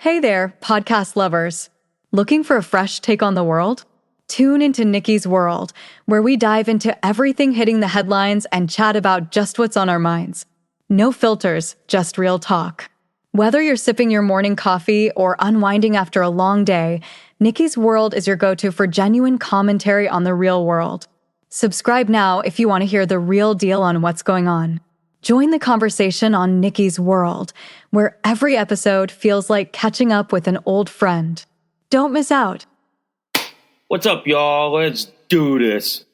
Hey there, podcast lovers. Looking for a fresh take on the world? Tune into Nikki's World, where we dive into everything hitting the headlines and chat about just what's on our minds. No filters, just real talk. Whether you're sipping your morning coffee or unwinding after a long day, Nikki's World is your go-to for genuine commentary on the real world. Subscribe now if you want to hear the real deal on what's going on. Join the conversation on Nikki's World, where every episode feels like catching up with an old friend. Don't miss out. What's up, y'all? Let's do this.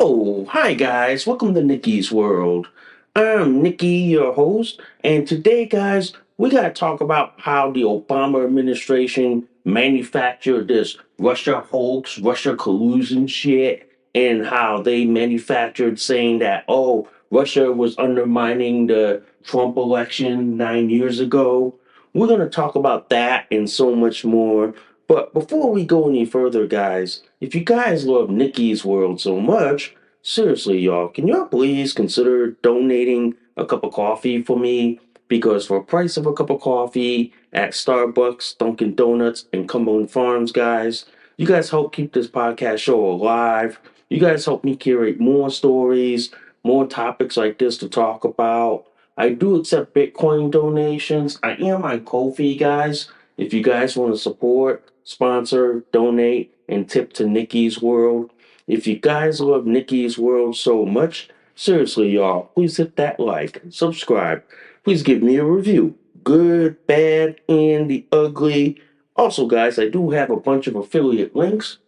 Oh, hi guys, welcome to Nikki's World. I'm Nikki, your host, and today, guys, we gotta talk about how the Obama administration manufactured this Russia hoax, Russia collusion shit, and how they manufactured saying that, oh, Russia was undermining the Trump election 9 years ago. We're gonna talk about that and so much more. But before we go any further, guys, if you guys love Nikki's World so much, seriously, y'all, can y'all please consider donating a cup of coffee for me? Because for the price of a cup of coffee at Starbucks, Dunkin' Donuts, and Cumberland Farms, guys, you guys help keep this podcast show alive. You guys help me curate more stories, more topics like this to talk about. I do accept Bitcoin donations. I am on Ko-fi, guys. If you guys want to support, sponsor, donate, and tip to Nikki's World. If you guys love Nikki's World so much, seriously, y'all, please hit that like, subscribe. Please give me a review. Good, bad, and the ugly. Also, guys, I do have a bunch of affiliate links.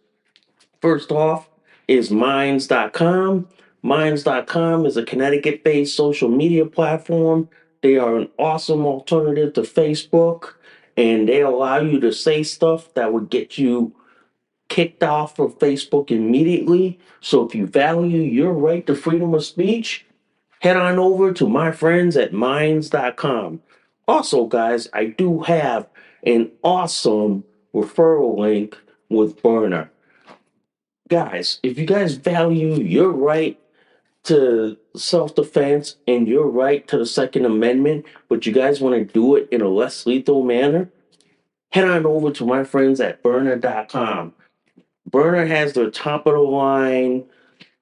First off is Minds.com. Minds.com is a Connecticut based social media platform. They are an awesome alternative to Facebook, and they allow you to say stuff that would get you kicked off of Facebook immediately. So if you value your right to freedom of speech, head on over to my friends at Minds.com. Also, guys, I do have an awesome referral link with Byrna. Guys, if you guys value your right to self-defense and your right to the Second Amendment, but you guys want to do it in a less lethal manner, head on over to my friends at Byrna.com. Byrna has their top of the line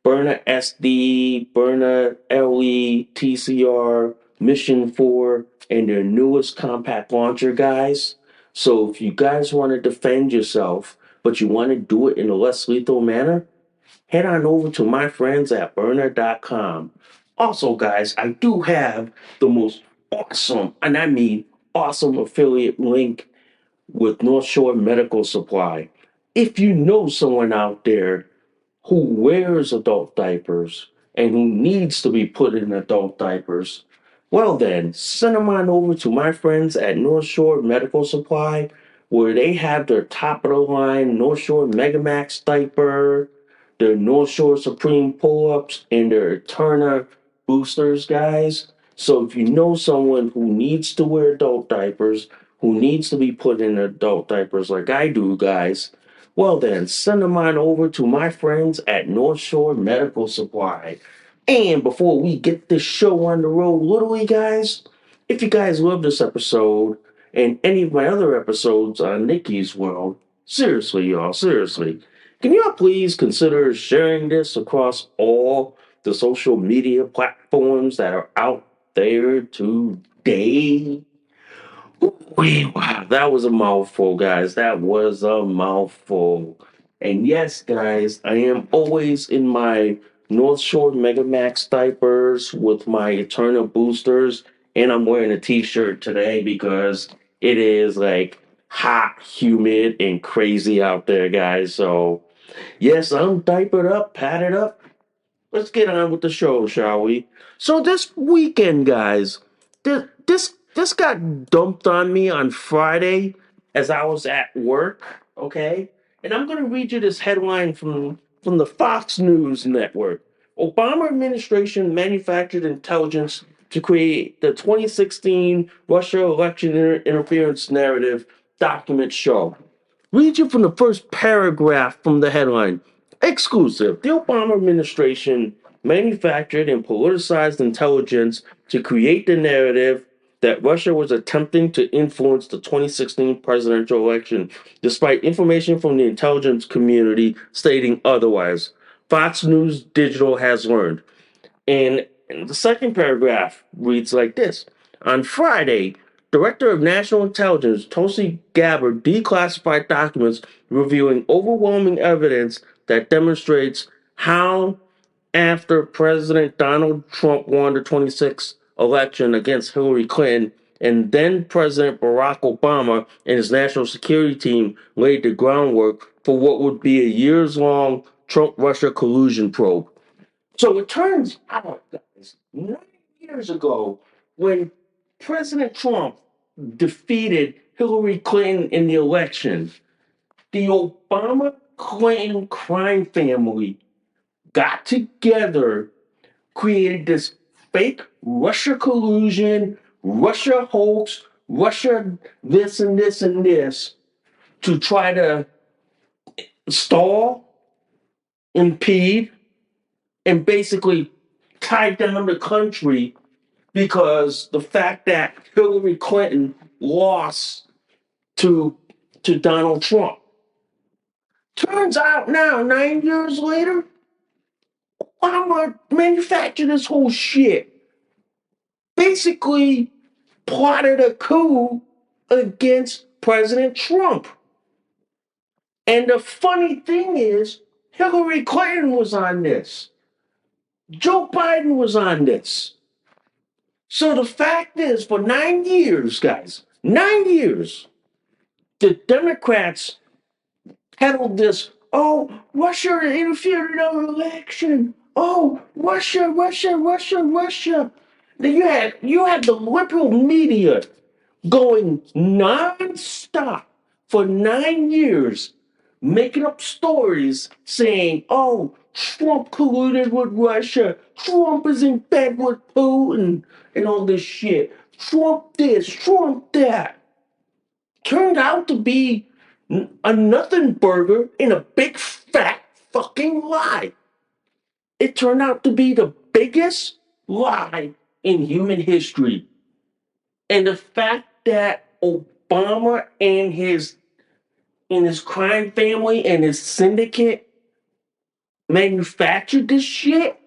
Byrna SD, Byrna LE, TCR, Mission 4, and their newest compact launcher, guys. So if you guys want to defend yourself, but you want to do it in a less lethal manner, head on over to my friends at Byrna.com. Also, guys, I do have the most awesome, and I mean awesome affiliate link with North Shore Medical Supply. If you know someone out there who wears adult diapers and who needs to be put in adult diapers, well then, send them on over to my friends at North Shore Medical Supply, where they have their top of the line North Shore Megamax diaper, their North Shore Supreme pull-ups, and their Turner boosters, guys. So if you know someone who needs to wear adult diapers, who needs to be put in adult diapers like I do, guys, well then, send them on over to my friends at North Shore Medical Supply. And before we get this show on the road, literally, guys, if you guys love this episode and any of my other episodes on Nikki's World, seriously, y'all, seriously, can y'all please consider sharing this across all the social media platforms that are out there today? Wait, wow, that was a mouthful, guys. That was a mouthful. And yes, guys, I am always in my North Shore Mega Max diapers with my Eternal boosters, and I'm wearing a t-shirt today because it is like hot, humid, and crazy out there, guys. So yes, I'm diapered up, padded up. Let's get on with the show, shall we? So this weekend, guys, this got dumped on me on Friday as I was at work, okay? And I'm gonna read you this headline from the Fox News network. Obama administration manufactured intelligence to create the 2016 Russia election interference narrative, documents show. Read you from the first paragraph from the headline. Exclusive. The Obama administration manufactured and politicized intelligence to create the narrative that Russia was attempting to influence the 2016 presidential election, despite information from the intelligence community stating otherwise. Fox News Digital has learned. And the second paragraph reads like this. On Friday, Director of National Intelligence Tulsi Gabbard declassified documents revealing overwhelming evidence that demonstrates how, after President Donald Trump won the 26th election against Hillary Clinton, and then President Barack Obama and his national security team laid the groundwork for what would be a years long Trump Russia collusion probe. So it turns out, guys, 9 years ago, when President Trump defeated Hillary Clinton in the election, the Obama Clinton crime family got together, created this fake Russia collusion, Russia hoax, Russia this and this and this to try to stall, impede, and basically tie down the country because the fact that Hillary Clinton lost to Donald Trump. Turns out now, 9 years later, Obama manufactured this whole shit. Basically, plotted a coup against President Trump. And the funny thing is, Hillary Clinton was on this. Joe Biden was on this. So the fact is, for 9 years, guys, 9 years, the Democrats peddled this, oh, Russia interfered in our election. Oh, Russia, Russia, Russia, Russia. Then you had the liberal media going nonstop for 9 years, making up stories saying, oh, Trump colluded with Russia. Trump is in bed with Putin and all this shit. Trump this, Trump that. Turned out to be a nothing burger and a big fat fucking lie. It turned out to be the biggest lie in human history. And the fact that Obama and his crime family and his syndicate manufactured this shit,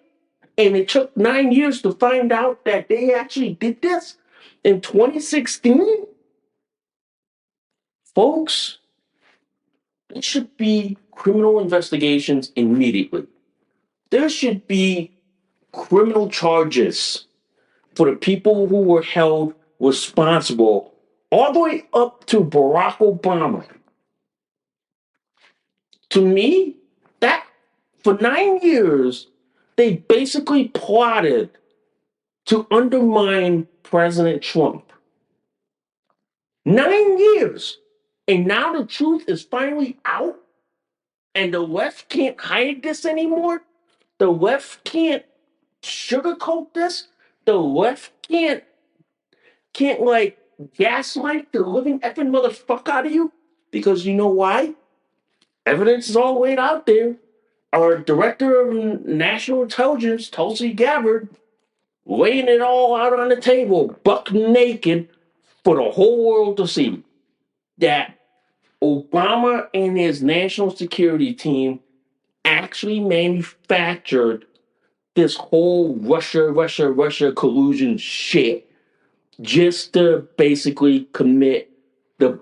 and it took 9 years to find out that they actually did this in 2016, folks, it should be criminal investigations immediately. There should be criminal charges for the people who were held responsible, all the way up to Barack Obama. To me, that for 9 years, they basically plotted to undermine President Trump. 9 years. And now the truth is finally out, and the left can't hide this anymore. The left can't sugarcoat this. The left can't like gaslight the living effing motherfucker out of you? Because you know why? Evidence is all laid out there. Our director of national intelligence, Tulsi Gabbard, laying it all out on the table, buck naked, for the whole world to see that Obama and his national security team actually manufactured this whole Russia collusion shit just to basically commit the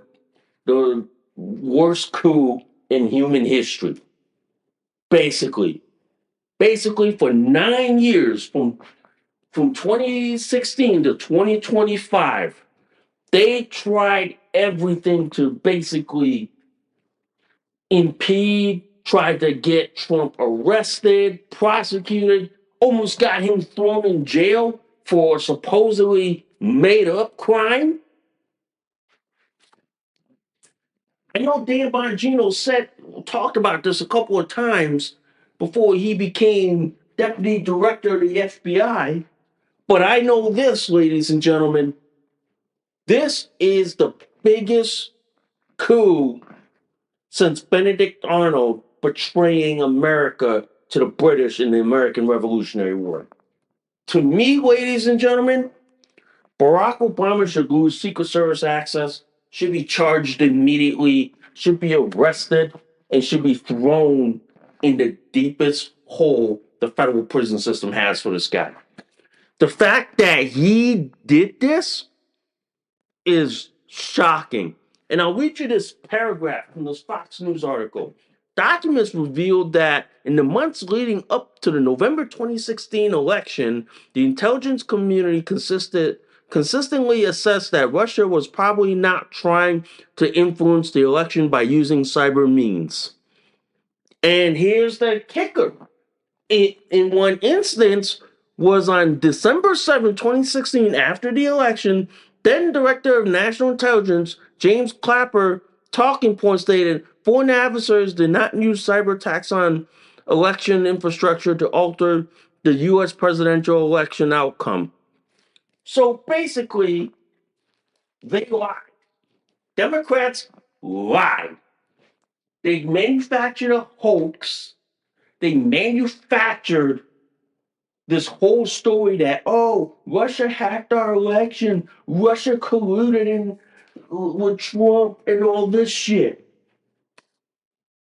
worst coup in human history. Basically. Basically for 9 years, from 2016 to 2025, they tried everything to basically impede, tried to get Trump arrested, prosecuted, almost got him thrown in jail for supposedly made up crime. I know Dan Bongino talked about this a couple of times before he became deputy director of the FBI. But I know this, ladies and gentlemen, this is the biggest coup since Benedict Arnold betraying America to the British in the American Revolutionary War. To me, ladies and gentlemen, Barack Obama should lose Secret Service access, should be charged immediately, should be arrested, and should be thrown in the deepest hole the federal prison system has for this guy. The fact that he did this is shocking. And I'll read you this paragraph from this Fox News article. Documents revealed that in the months leading up to the November 2016 election, the intelligence community consistently assessed that Russia was probably not trying to influence the election by using cyber means. And here's the kicker. In one instance, was on December 7, 2016, after the election, then Director of National Intelligence James Clapper talking point stated foreign adversaries did not use cyber attacks on election infrastructure to alter the U.S. presidential election outcome. So basically, they lied. Democrats lied. They manufactured a hoax. They manufactured this whole story that, oh, Russia hacked our election, Russia colluded with Trump and all this shit.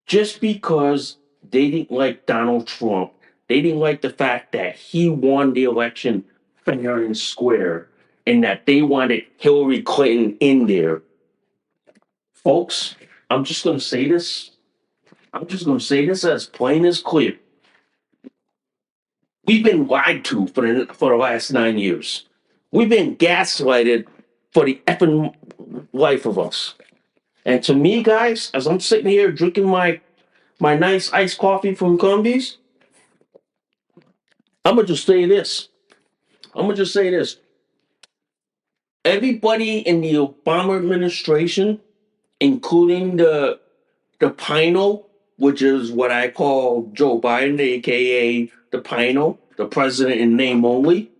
Just because they didn't like Donald Trump, they didn't like the fact that he won the election fair and square, and that they wanted Hillary Clinton in there. Folks, I'm just going to say this. I'm just going to say this as plain as clear. We've been lied to for the last 9 years. We've been gaslighted for the effing life of us. And to me, guys, as I'm sitting here drinking my nice iced coffee from Cumbies, I'm gonna just say this. I'm gonna just say this. Everybody in the Obama administration, including the Pino, which is what I call Joe Biden, aka the Pino, the president in name only,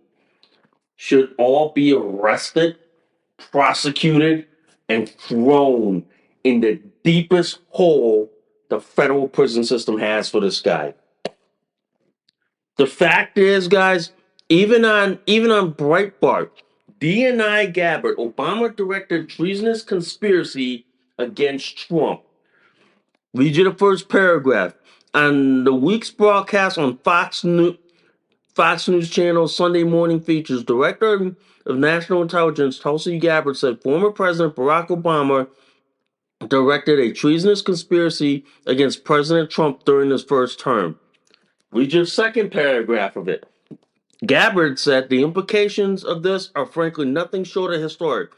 should all be arrested, prosecuted, and thrown in the deepest hole the federal prison system has for this guy. The fact is, guys, even on Breitbart, DNI Gabbard, Obama directed treasonous conspiracy against Trump. Read you the first paragraph. On the week's broadcast on Fox News Channel Sunday morning features, Director of National Intelligence Tulsi Gabbard said former President Barack Obama directed a treasonous conspiracy against President Trump during his first term. Read your second paragraph of it. Gabbard said the implications of this are frankly nothing short of historic.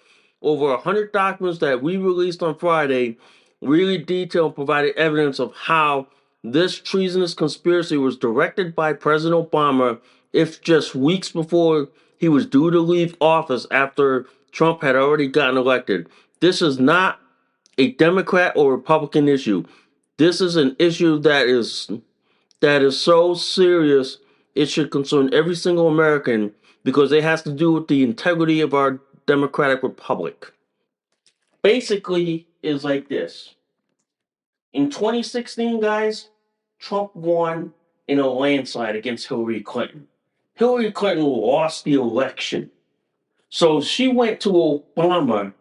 Over 100 documents that we released on Friday really detailed and provided evidence of how this treasonous conspiracy was directed by President Obama, if just weeks before he was due to leave office after Trump had already gotten elected. This is not a Democrat or Republican issue. This is an issue that is so serious it should concern every single American because it has to do with the integrity of our Democratic Republic. Basically, is like this. In 2016, guys, Trump won in a landslide against Hillary Clinton. Hillary Clinton lost the election. So she went to Obama,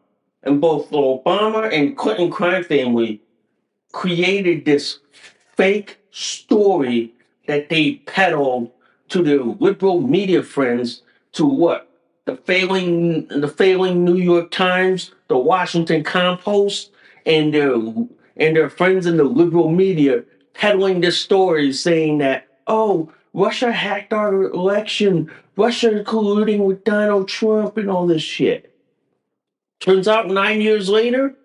and both the Obama and Clinton crime family created this fake story that they peddled to their liberal media friends, to what? The failing New York Times, the Washington Compost, and their friends in the liberal media peddling this story saying that, oh, Russia hacked our election, Russia colluding with Donald Trump and all this shit. Turns out 9 years later,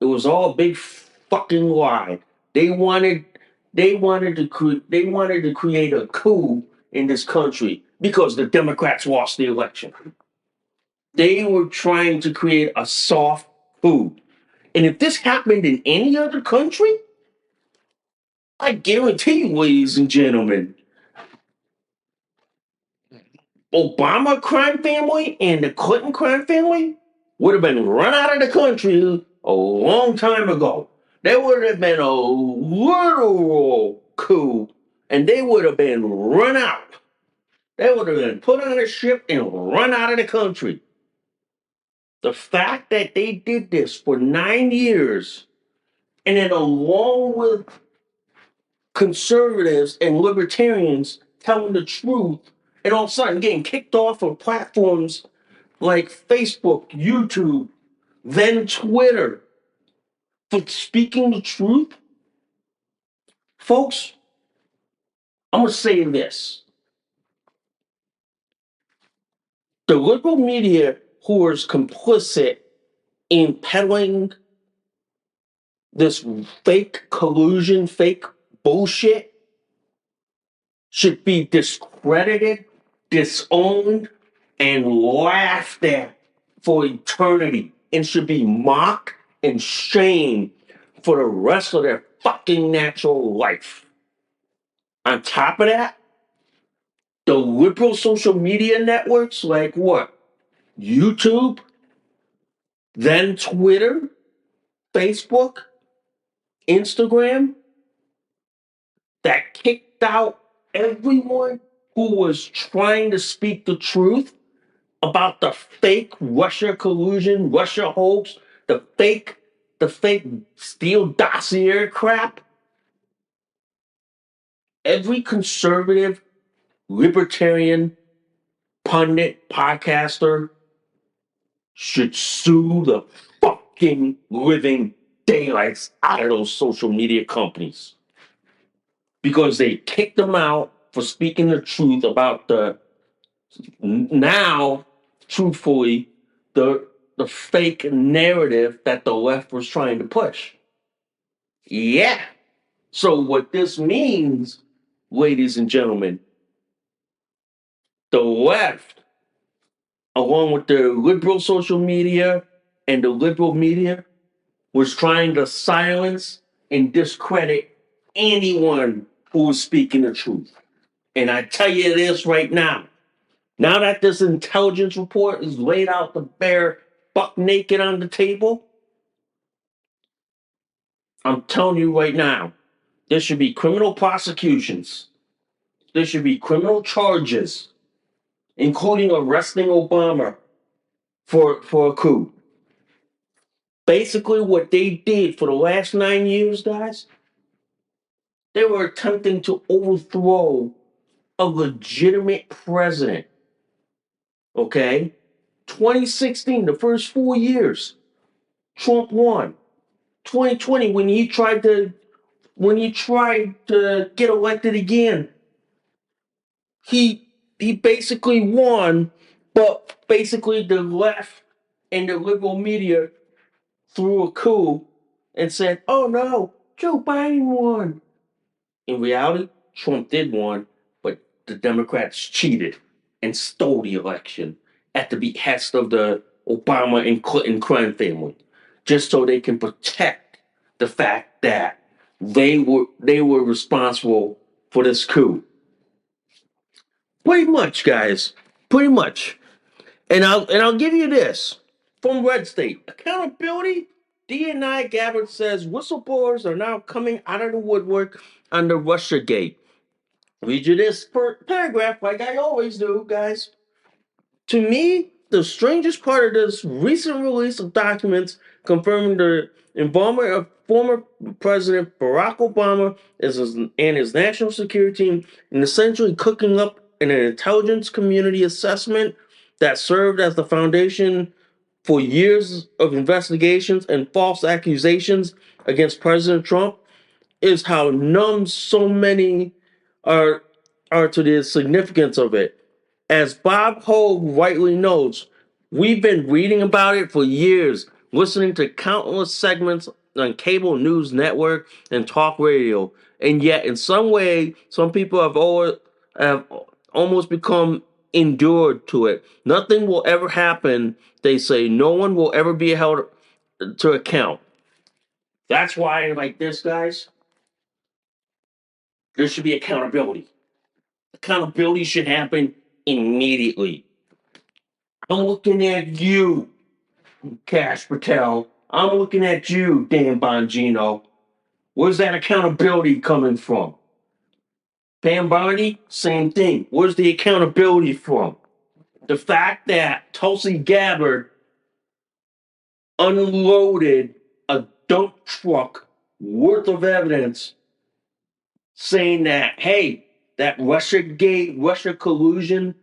it was all a big fucking lie. They wanted they wanted to create a coup in this country because the Democrats lost the election. They were trying to create a soft coup. And if this happened in any other country, I guarantee you, ladies and gentlemen, Obama crime family and the Clinton crime family would have been run out of the country a long time ago. There would have been a literal coup, and they would have been run out. They would have been put on a ship and run out of the country. The fact that they did this for 9 years, and then along with conservatives and libertarians telling the truth, and all of a sudden getting kicked off of platforms like Facebook, YouTube, then Twitter for speaking the truth, folks, I'm going to say this. The liberal media who is complicit in peddling this fake collusion, fake bullshit, should be discredited, disowned, and laughed at for eternity, and should be mocked and shamed for the rest of their fucking natural life. On top of that, the liberal social media networks like what? YouTube, then Twitter, Facebook, Instagram, that kicked out everyone who was trying to speak the truth about the fake Russia collusion, Russia hoax, the fake Steele dossier crap. Every conservative, libertarian, pundit, podcaster should sue the fucking living daylights out of those social media companies because they kicked them out for speaking the truth about the now, truthfully, the fake narrative that the left was trying to push. Yeah. So what this means, ladies and gentlemen, the left, along with the liberal social media and the liberal media, was trying to silence and discredit anyone who was speaking the truth. And I tell you this right now that this intelligence report is laid out the bare buck naked on the table, I'm telling you right now, there should be criminal prosecutions. There should be criminal charges, including arresting Obama for a coup. Basically, what they did for the last 9 years, guys, they were attempting to overthrow a legitimate president. Okay? 2016, the first 4 years, Trump won. 2020, when he tried to get elected again, he basically won, but basically the left and the liberal media threw a coup and said, "Oh no, Joe Biden won." In reality, Trump did win, but the Democrats cheated and stole the election at the behest of the Obama and Clinton crime family, just so they can protect the fact that they were responsible for this coup. Pretty much, guys. Pretty much. And I'll give you this from Red State accountability. DNI Gabbard says whistleblowers are now coming out of the woodwork on the Russia Gate. Read you this paragraph like I always do, guys. To me, the strangest part of this recent release of documents confirming the involvement of former President Barack Obama and his national security team in essentially cooking up an intelligence community assessment that served as the foundation for years of investigations and false accusations against President Trump is how numb so many are to the significance of it. As Bob Hogue rightly notes, we've been reading about it for years, listening to countless segments on cable news network and talk radio, and yet in some way, some people have almost become endured to it. Nothing will ever happen. They say no one will ever be held to account. That's why, like this, guys, there should be accountability. Accountability should happen immediately. I'm looking at you, Cash Patel. I'm looking at you, Dan Bongino. Where's that accountability coming from? Pam Bondi, same thing. Where's the accountability from? The fact that Tulsi Gabbard unloaded a dump truck worth of evidence saying that, hey, that Russia Gate, Russia collusion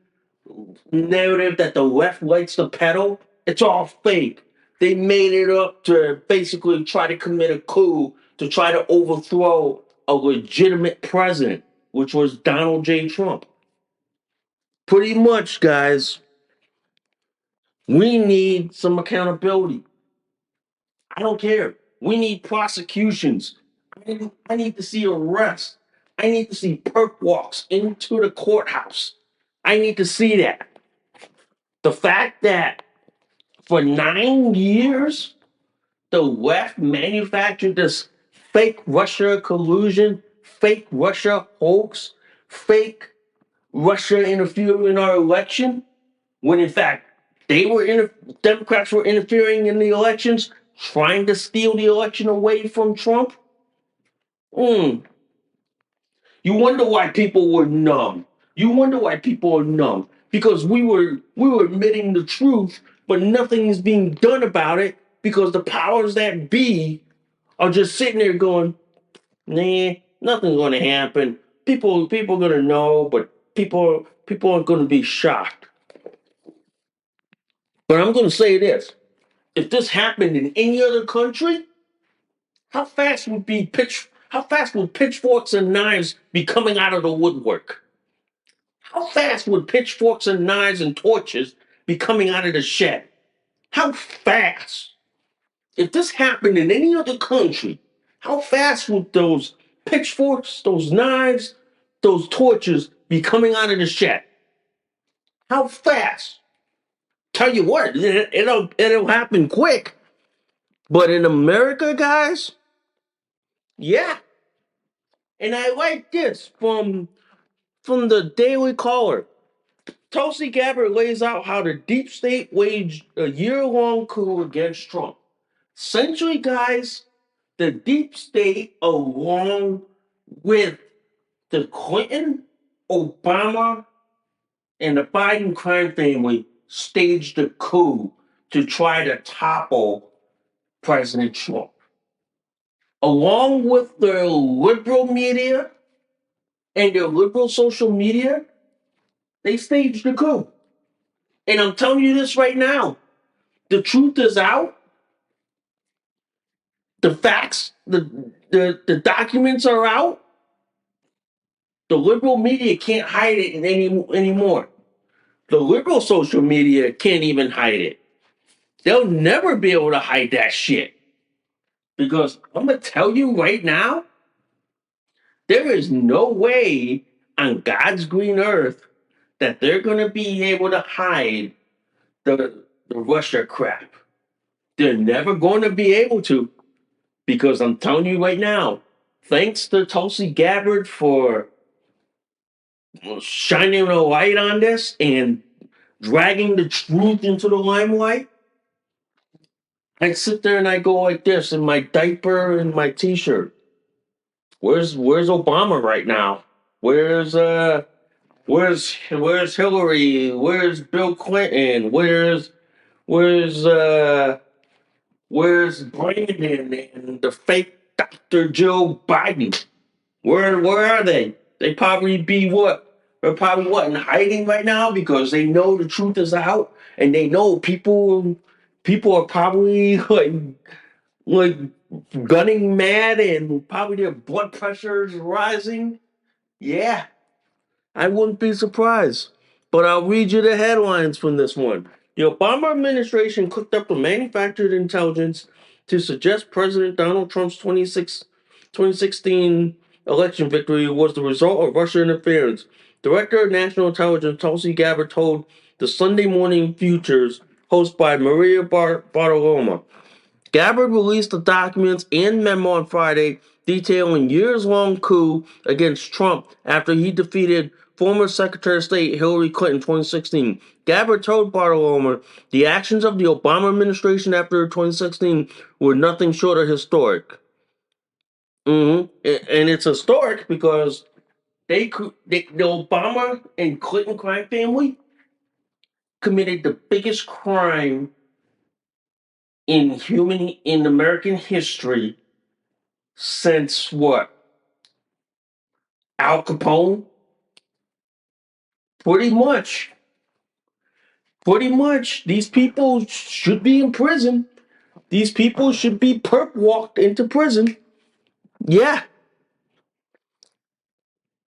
narrative that the left likes to peddle, it's all fake. They made it up to basically try to commit a coup to try to overthrow a legitimate president, which was Donald J. Trump. Pretty much, guys, we need some accountability. I don't care. We need prosecutions. I need to see arrests. I need to see perp walks into the courthouse. I need to see that. The fact that for 9 years, the left manufactured this fake Russia collusion, fake Russia hoax, fake Russia interfering in our election, when in fact Democrats were interfering in the elections, trying to steal the election away from Trump. You wonder why people were numb. You wonder why people are numb because we were admitting the truth, but nothing is being done about it because the powers that be are just sitting there going, "Nah, nothing's going to happen. People are going to know, but people aren't going to be shocked." But I'm going to say this: if this happened in any other country, how fast would pitchforks and knives be coming out of the woodwork? How fast would pitchforks and knives and torches be coming out of the shed? How fast? If this happened in any other country, how fast would those pitchforks, those knives, those torches be coming out of the shed? How fast? Tell you what, it'll happen quick. But in America, guys, yeah. And I like this from the Daily Caller. Tulsi Gabbard lays out how the deep state waged a year-long coup against Trump. Essentially, guys, the deep state, along with the Clinton, Obama, and the Biden crime family, staged a coup to try to topple President Trump. Along with their liberal media and their liberal social media, they staged a coup. And I'm telling you this right now. The truth is out. The facts, the documents are out. The liberal media can't hide it anymore. The liberal social media can't even hide it. They'll never be able to hide that shit. Because I'm going to tell you right now, there is no way on God's green earth that they're going to be able to hide the Russia crap. They're never going to be able to. Because I'm telling you right now, thanks to Tulsi Gabbard for shining a light on this and dragging the truth into the limelight, I sit there and I go like this in my diaper and my t-shirt. Where's Obama right now? Where's where's Hillary? Where's Bill Clinton? Where's where's Brandon and the fake Dr. Joe Biden? Where are they? They probably be what? They're probably what in hiding right now because they know the truth is out and they know people are probably like gunning mad and probably their blood pressure is rising. Yeah, I wouldn't be surprised. But I'll read you the headlines from this one. The Obama administration cooked up the manufactured intelligence to suggest President Donald Trump's 2016 election victory was the result of Russian interference. Director of National Intelligence Tulsi Gabbard told the Sunday Morning Futures, hosted by Maria Bartoloma. Gabbard released the documents and memo on Friday detailing years-long coup against Trump after he defeated former Secretary of State Hillary Clinton in 2016. Gabbard told Bartoloma the actions of the Obama administration after 2016 were nothing short of historic. And it's historic because the Obama and Clinton crime family committed the biggest crime in American history since what? Al Capone? Pretty much. Pretty much. These people should be in prison. These people should be perp walked into prison. Yeah.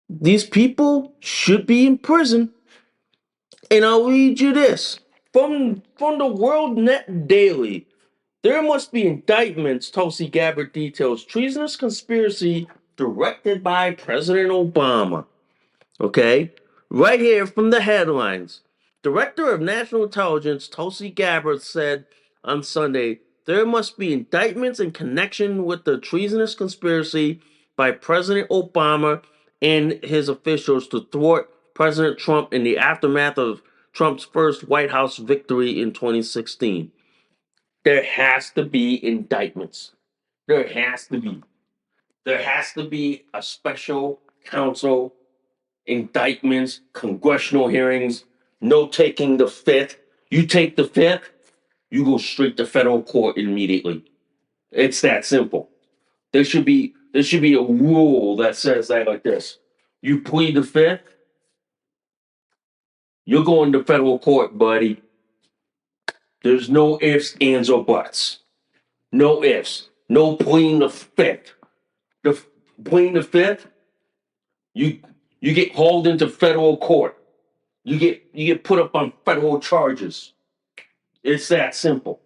These people should be in prison. And I'll read you this. From the World Net Daily. There must be indictments, Tulsi Gabbard details. Treasonous conspiracy directed by President Obama. Okay? Right here from the headlines. Director of National Intelligence Tulsi Gabbard said on Sunday there must be indictments in connection with the treasonous conspiracy by President Obama and his officials to thwart President Trump in the aftermath of Trump's first White House victory in 2016. There has to be indictments. There has to be. There has to be a special counsel, indictments, congressional hearings, no taking the fifth. You take the fifth, you go straight to federal court immediately. It's that simple. There should be a rule that says that like this. You plead the fifth, you're going to federal court, buddy. There's no ifs, ands, or buts. No ifs. No pleading the fifth. The pleading the fifth, you you get hauled into federal court. You get put up on federal charges. It's that simple.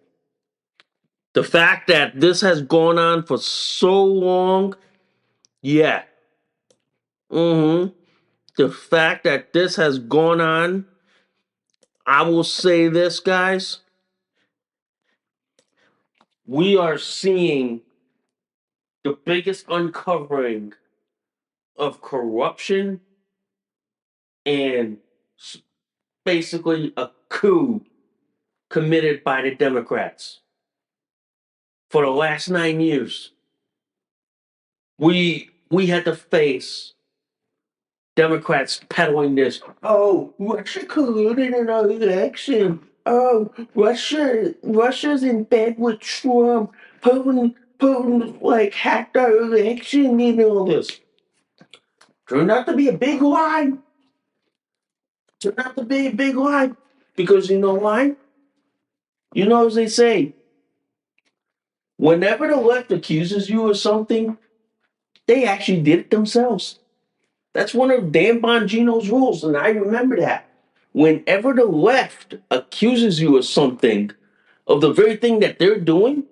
The fact that this has gone on for so long, yeah. Mm-hmm. The fact that this has gone on, I will say this, guys. We are seeing the biggest uncovering of corruption and basically a coup committed by the Democrats for the last 9 years. We had to face Democrats peddling this. Oh, Russia colluded in our election. Oh, Russia's in bed with Trump. Putin like hacked our election and all this. Turned out to be a big lie. Turned out to be a big lie. Because you know why? You know, as they say, whenever the left accuses you of something, they actually did it themselves. That's one of Dan Bongino's rules, and I remember that. Whenever the left accuses you of something, of the very thing that they're doing,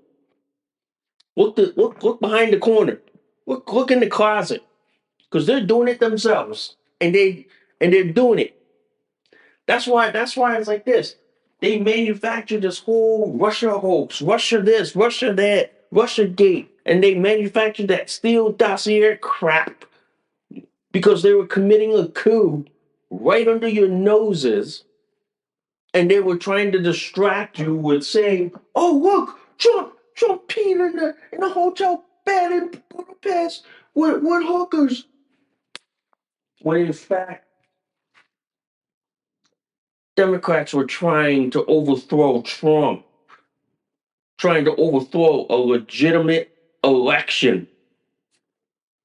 look behind the corner. Look in the closet. Because they're doing it themselves. And they're doing it. That's why it's like this. They manufactured this whole Russia hoax, Russia this, Russia that, Russia gate, and they manufactured that Steele dossier crap because they were committing a coup right under your noses And they were trying to distract you with saying, "Oh, look, Trump peed in the hotel bed in Budapest with hookers." When in fact, Democrats were trying to overthrow Trump, trying to overthrow a legitimate election.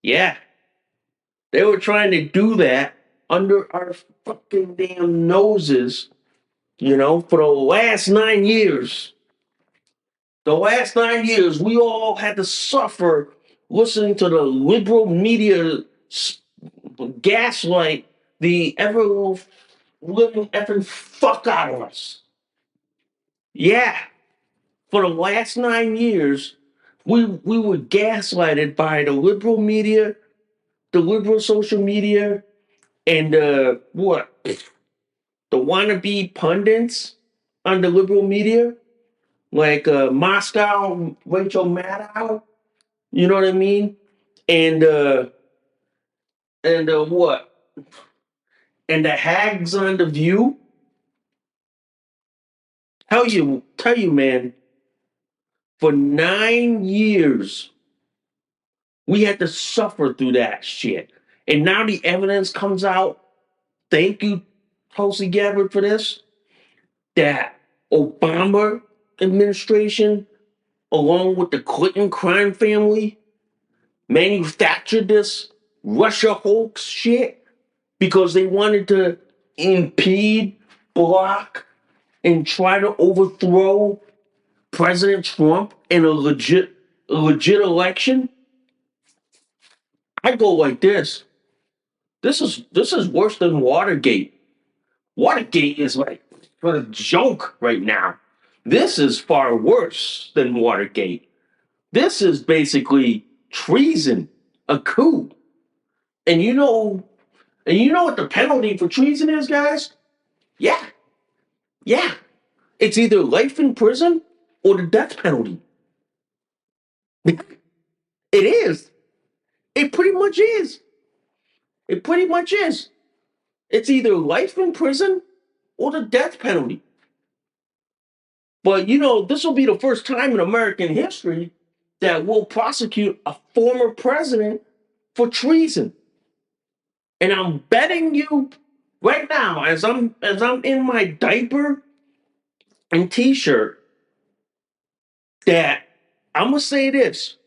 Yeah, they were trying to do that under our fucking damn noses, for the last 9 years. The last 9 years, we all had to suffer listening to the liberal media gaslight the ever living effing fuck out of us. Yeah, for the last 9 years, we were gaslighted by the liberal media, the liberal social media, and the wannabe pundits on the liberal media, like Moscow, Rachel Maddow. You know what I mean? And what? And the hags on the View. Tell you, man. For 9 years, we had to suffer through that shit, and now the evidence comes out. Thank you, Tulsi Gabbard, for this. That Obama administration, along with the Clinton crime family, manufactured this Russia hoax shit because they wanted to impede, block, and try to overthrow President Trump in a legit election. I go like this. This is worse than Watergate. Watergate is like a joke right now. This is far worse than Watergate. This is basically treason, a coup. And you know what the penalty for treason is, guys? Yeah, yeah. It's either life in prison or the death penalty. It is. It pretty much is. It pretty much is. It's either life in prison or the death penalty. But this will be the first time in American history that we'll prosecute a former president for treason. And I'm betting you right now, as I'm in my diaper and t-shirt, that I'm gonna say this.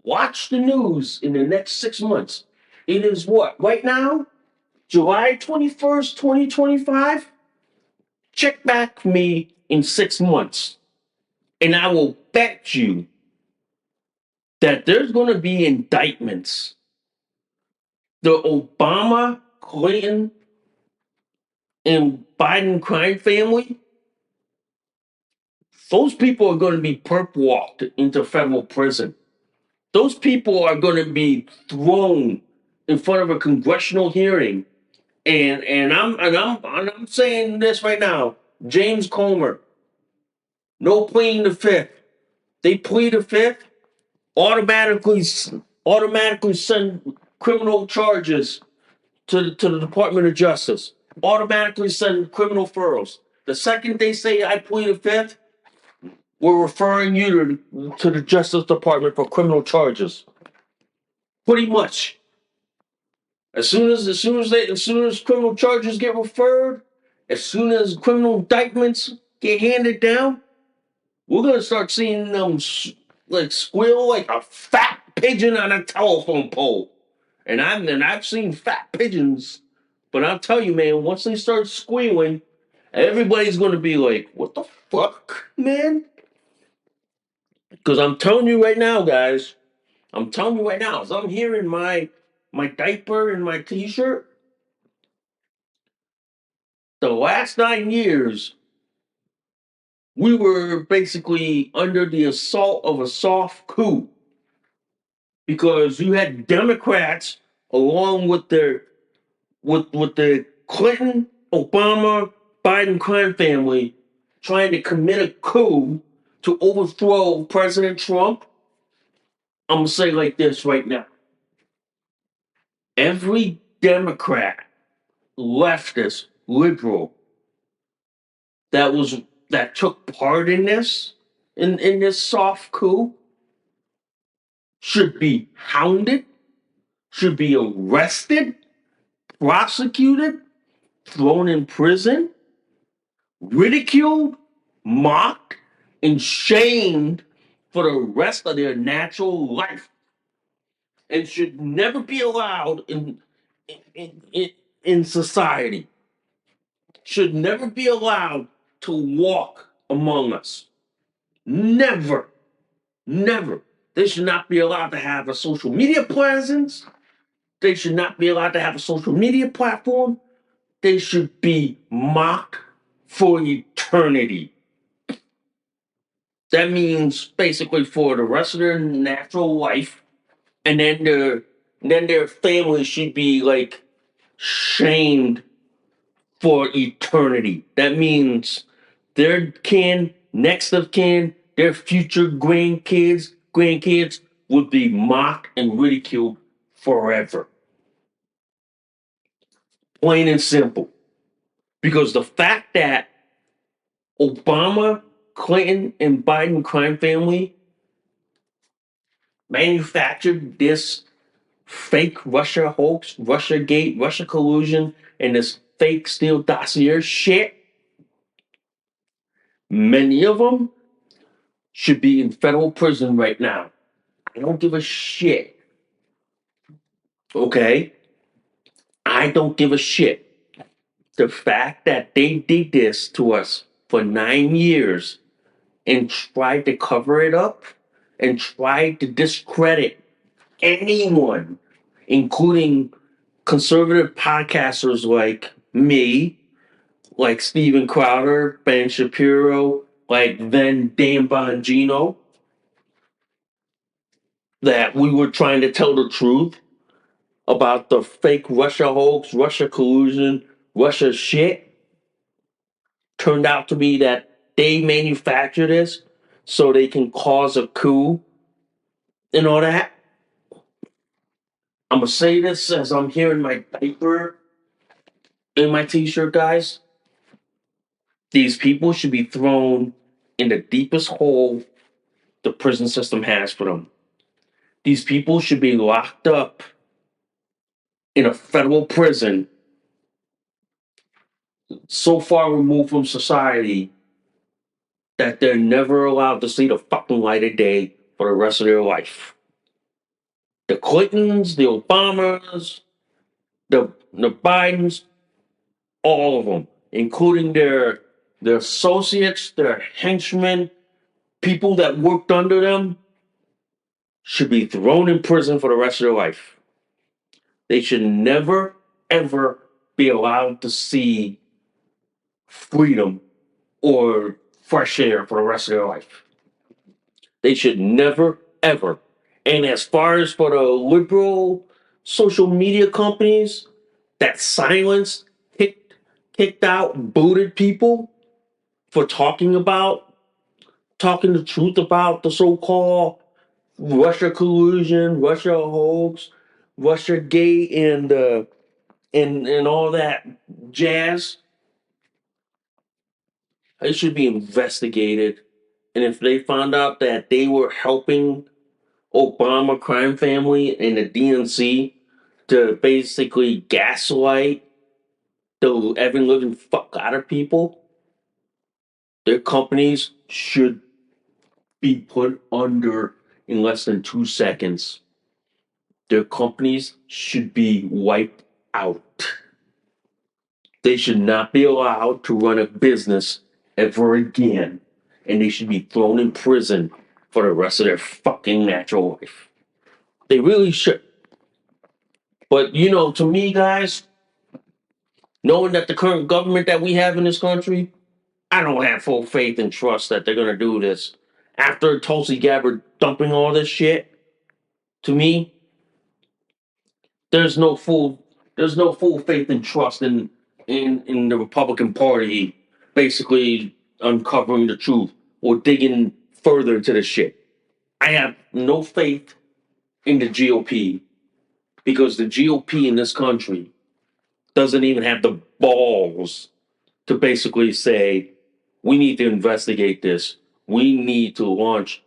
Watch the news in the next 6 months. It is what? Right now, July 21st, 2025. Check back me in 6 months. And I will bet you that there's going to be indictments. The Obama, Clinton, and Biden crime family, those people are going to be perp walked into federal prison. Those people are going to be thrown in front of a congressional hearing. And I'm saying this right now. James Comer, no pleading the fifth. They plead the fifth, automatically automatically send criminal charges to the Department of Justice. Automatically send criminal furrows. The second they say I plead the fifth, we're referring you to the Justice Department for criminal charges. Pretty much. As soon as criminal charges get referred, as soon as criminal indictments get handed down, we're gonna start seeing them like squeal like a fat pigeon on a telephone pole. And I've seen fat pigeons, but I'll tell you, man, once they start squealing, everybody's gonna be like, "What the fuck, man?" Because I'm telling you right now, guys. I'm telling you right now, as I'm here in my diaper and my t-shirt, the last 9 years, we were basically under the assault of a soft coup because you had Democrats along with the Clinton, Obama, Biden crime family trying to commit a coup to overthrow President Trump. I'm gonna say like this right now. Every Democrat, leftist, liberal that took part in this soft coup should be hounded, should be arrested, prosecuted, thrown in prison, ridiculed, mocked, and shamed for the rest of their natural life, and should never be allowed in society. Should never be allowed to walk among us. Never, never. They should not be allowed to have a social media presence. They should not be allowed to have a social media platform. They should be mocked for eternity. That means basically for the rest of their natural life, and then their family should be like shamed for eternity. That means their next of kin, their future grandkids would be mocked and ridiculed forever. Plain and simple. Because the fact that Obama, Clinton, and Biden crime family manufactured this fake Russia hoax, Russia gate, Russia collusion, and this fake Steele dossier shit, many of them should be in federal prison right now. I don't give a shit. Okay? I don't give a shit. The fact that they did this to us for 9 years and tried to cover it up and tried to discredit anyone, including conservative podcasters like me, like Steven Crowder, Ben Shapiro, like then Dan Bongino, that we were trying to tell the truth about the fake Russia hoax, Russia collusion, Russia shit. Turned out to be that they manufacture this so they can cause a coup and all that. I'm gonna say this as I'm here in my diaper in my t-shirt, guys. These people should be thrown in the deepest hole the prison system has for them. These people should be locked up in a federal prison so far removed from society that they're never allowed to see the fucking light of day for the rest of their life. The Clintons, the Obamas, the Bidens, all of them, including their associates, their henchmen, people that worked under them, should be thrown in prison for the rest of their life. They should never, ever be allowed to see freedom or fresh air for the rest of their life. They should never, ever. And as far as for the liberal social media companies that silenced, kicked out, booted people for talking the truth about the so-called Russia collusion, Russia hoax, Russia gate, and all that jazz, it should be investigated. And if they found out that they were helping Obama crime family and the DNC to basically gaslight the ever living fuck out of people, their companies should be put under in less than 2 seconds. Their companies should be wiped out. They should not be allowed to run a business ever again. And they should be thrown in prison for the rest of their fucking natural life. They really should. But, to me, guys, knowing that the current government that we have in this country, I don't have full faith and trust that they're going to do this. After Tulsi Gabbard dumping all this shit, to me, there's no full faith and trust in the Republican Party basically uncovering the truth or digging further into the shit. I have no faith in the GOP because the GOP in this country doesn't even have the balls to basically say We need to investigate this. We need to launch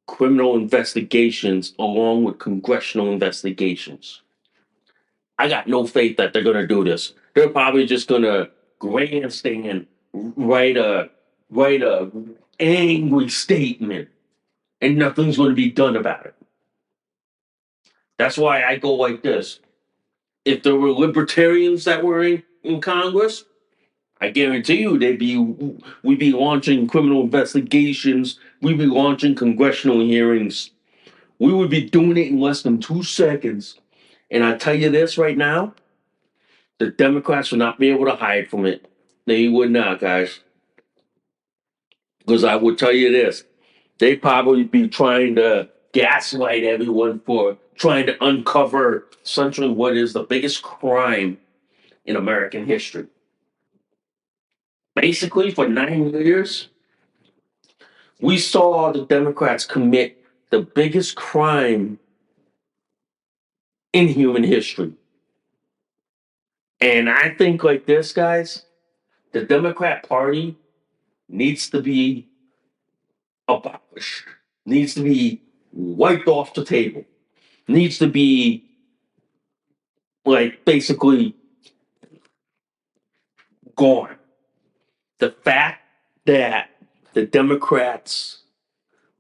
criminal investigations along with congressional investigations. I got no faith that they're going to do this. They're probably just going to grandstand, write a write a angry statement, and nothing's going to be done about it. That's why I go like this. If there were libertarians that were in Congress, I guarantee you we'd be launching criminal investigations, we'd be launching congressional hearings. We would be doing it in less than 2 seconds. And I tell you this right now, the Democrats will not be able to hide from it. They would not, guys. Because I would tell you this, they'd probably be trying to gaslight everyone for trying to uncover essentially what is the biggest crime in American history. Basically, for 9 years, we saw the Democrats commit the biggest crime in human history. And I think like this, guys, the Democrat Party needs to be abolished, needs to be wiped off the table, needs to be like basically gone. The fact that the Democrats,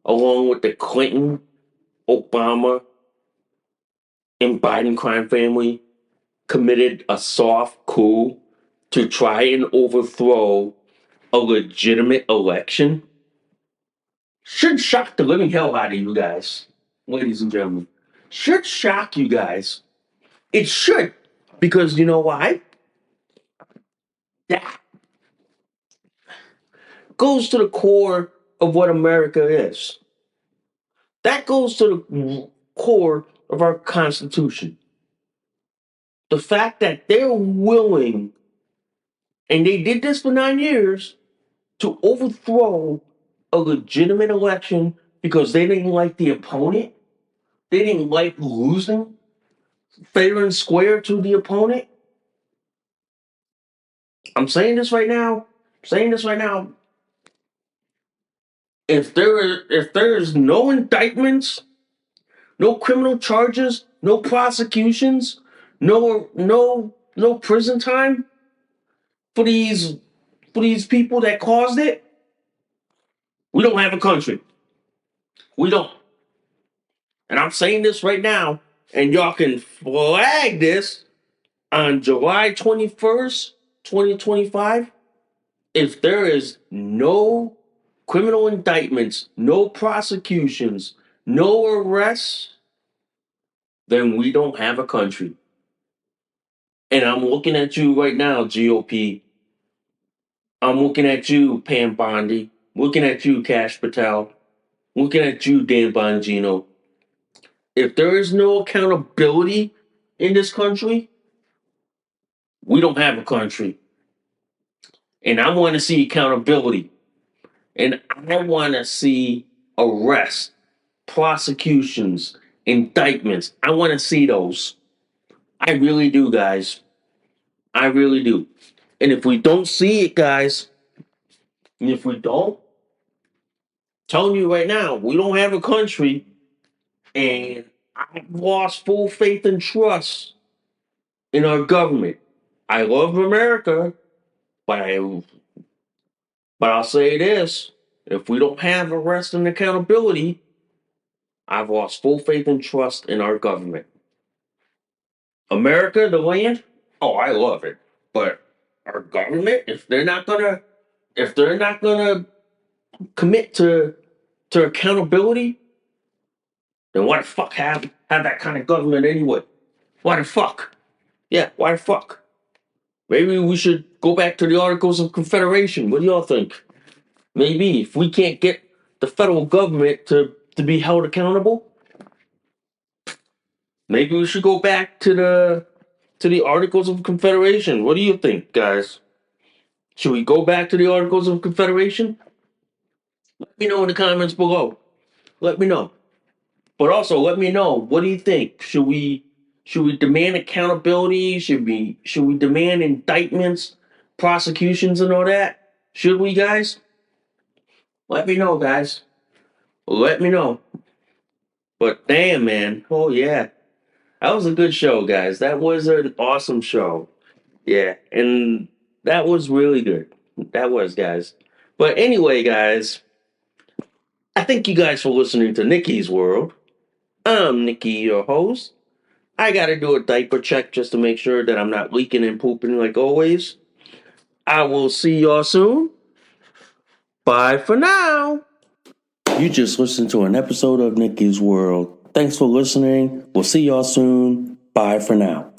along with the Clinton, Obama, and Biden crime family, committed a soft coup to try and overthrow a legitimate election should shock the living hell out of you guys, ladies and gentlemen. Should shock you guys. It should. Because you know why? That goes to the core of what America is. That goes to the core of our Constitution. The fact that they're willing, and they did this for 9 years, to overthrow a legitimate election because they didn't like the opponent. They didn't like losing fair and square to the opponent. I'm saying this right now. If there is no indictments, no criminal charges, no prosecutions, no prison time for these people that caused it, we don't have a country. We don't. And I'm saying this right now, and y'all can flag this on July 21st, 2025. If there is no criminal indictments, no prosecutions, no arrests, then we don't have a country. And I'm looking at you right now, GOP. I'm looking at you, Pam Bondi. Looking at you, Cash Patel. Looking at you, Dan Bongino. If there is no accountability in this country, we don't have a country. And I want to see accountability. And I want to see arrests, prosecutions, indictments. I want to see those. I really do, guys. I really do. And if we don't see it, guys, and if we don't, telling you right now, we don't have a country, and I've lost full faith and trust in our government. I love America, but I'll say this: if we don't have arrest and accountability, I've lost full faith and trust in our government. America, the land, oh, I love it, but our government, if they're not gonna commit to accountability, then why the fuck have that kind of government anyway? Why the fuck? Yeah, why the fuck? Maybe we should go back to the Articles of Confederation. What do y'all think? Maybe if we can't get the federal government to be held accountable, maybe we should go back to the Articles of Confederation. What do you think, guys? Should we go back to the Articles of Confederation? Let me know in the comments below. Let me know. But also let me know, what do you think? Should we demand accountability? Should we demand indictments, prosecutions and all that? Should we, guys? Let me know, guys. Let me know. But damn, man. Oh, yeah. That was a good show, guys. That was an awesome show. Yeah. And that was really good. That was, guys. But anyway, guys, I thank you guys for listening to Nikki's World. I'm Nikki, your host. I gotta do a diaper check just to make sure that I'm not leaking and pooping like always. I will see y'all soon. Bye for now. You just listened to an episode of Nikki's World. Thanks for listening. We'll see y'all soon. Bye for now.